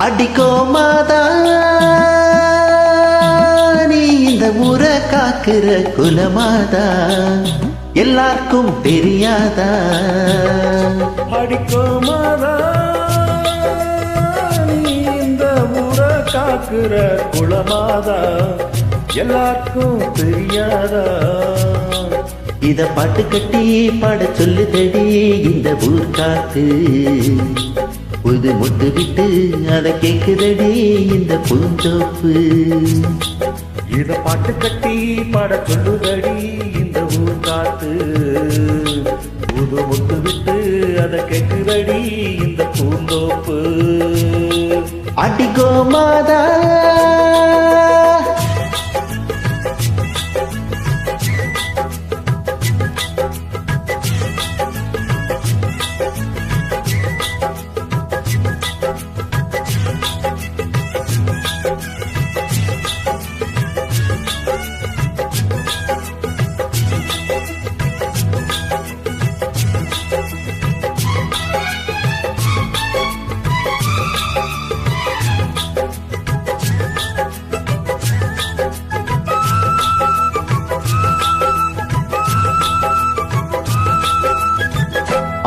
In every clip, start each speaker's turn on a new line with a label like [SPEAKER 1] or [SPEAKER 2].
[SPEAKER 1] அடிக்கோமாதா நீ இந்த ஊரை காக்குற குலமாதா எல்லாருக்கும் தெரியாதா?
[SPEAKER 2] அடிக்கோமாதா நீ இந்த ஊரை காக்குற குலமாதா எல்லாருக்கும் தெரியாதா?
[SPEAKER 1] இத பாட்டு கட்டி பாட சொல்லுதடி இந்த ஊர் காத்து. புது முட்டு விட்டு அதை கேக்குதடி இந்த பூந்தோப்பு.
[SPEAKER 2] இத பாட்டு கட்டி பாட சொல்லுதடி இந்த ஊர் காத்து. புது முட்டு விட்டு அதை கேக்குதடி இந்த பூந்தோப்பு.
[SPEAKER 1] அடிக்கோமாதா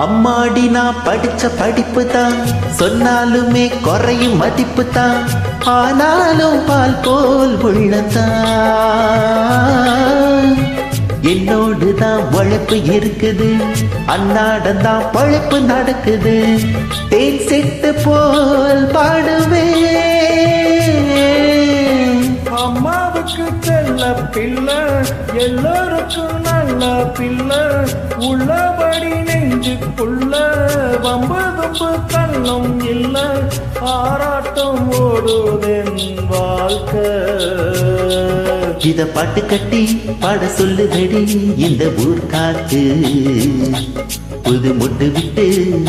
[SPEAKER 1] அம்மாடி நான் படிச்ச படிப்பு தான் சொன்னாலுமே குறையும் மதிப்பு தான். ஆனாலும் பால் போல் உள்ளதான் என்னோடு தான் உழைப்பு இருக்குது. அன்னாடந்தான் பழைப்பு நடக்குது. தேன் செட்டு போல் பாடுவேன்.
[SPEAKER 2] அம்மாவுக்கு செல்ல பிள்ளை எல்லோருக்கும் நல்ல பிள்ளை. உள்ளபடி நெஞ்சுக்குள்ள வம்பு தும்பு கண்ணும் இல்ல. ஆராட்டம் ஓடுதென் வாழ்க்கை.
[SPEAKER 1] இத பாட்டு கட்டி பாட சொல்லுதடி இந்த ஊர் காத்து. புது முட்டு விட்டு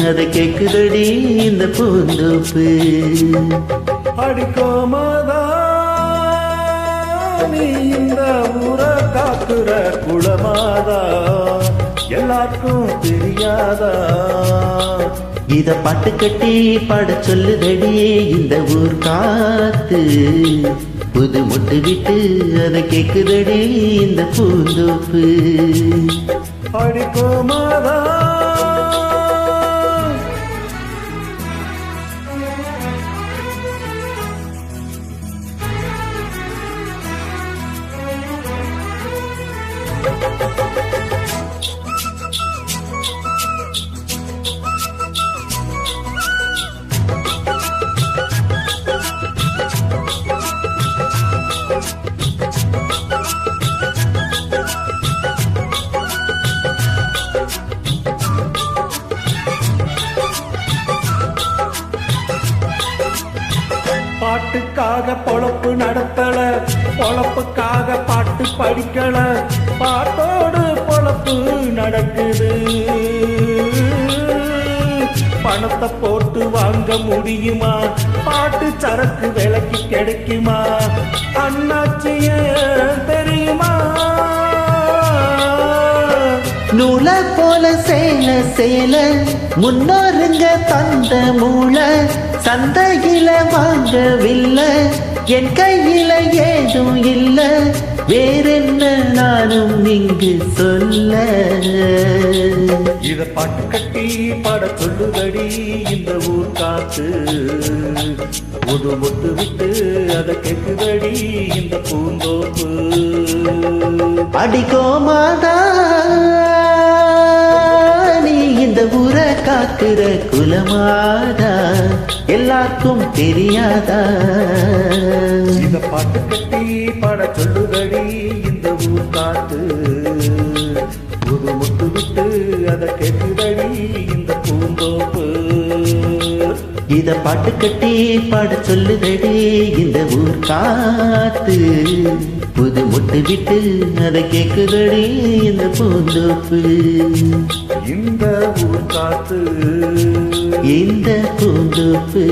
[SPEAKER 1] அதை கேக்குதடி இந்த பூந்தோப்பு.
[SPEAKER 2] அடிக்கோமாதா நீ இந்த ஊரை காக்குற குலமாதா எல்லாருக்கும் தெரியாதா?
[SPEAKER 1] இத பாட்டு கட்டி பாட சொல்லுதடி இந்த ஊர் காத்து. புது முட்டு விட்டு அதை கேக்குதடி இந்த பூந்தோப்பு.
[SPEAKER 2] அடிக்கோமாதா பாட்டுக்காக பொழப்பு நடத்தல, பொழப்புக்காக பாட்டு படிக்கல. பாட்டோடு பொழப்பு நடக்குது. பணத்தை போட்டு வாங்க முடியுமா? பாட்டு சரக்கு விலைக்கு கிடைக்குமா? அண்ணாச்சிய தெரியுமா?
[SPEAKER 1] நூல போல சேல சேல முன்னோருங்க தந்த மூள. சந்தையில வாங்கவில்லை என் கையில ஏதும் இல்ல. வேறென்ன நானும் இங்கு சொல்ல.
[SPEAKER 2] இத பாட்டு கட்டி பாட சொல்லுதடி இந்த ஊர் காத்து. ஒரு முட்டு விட்டு அதை கேக்குதடி இந்த பூந்தோப்பு.
[SPEAKER 1] அடிக்கோமாதா நீ இந்த ஊரை காக்குற குலமாதா எல்லாருக்கும் தெரியாதா?
[SPEAKER 2] இத பாட்டு கட்டி பாட சொல்லுதடி இந்த ஊர் காத்து. ஒரு முட்டு விட்டு அதை கேக்குதடி இந்த பூந்தோப்பு.
[SPEAKER 1] இத பாட்டு கட்டி பாட சொல்லுதடி இந்த ஊர் காத்து. புது முட்டு விட்டு அதை கேக்குதடி இந்த பூந்தோப்பு.
[SPEAKER 2] இந்த ஊர் காத்து
[SPEAKER 1] இந்த பூந்தோப்பு.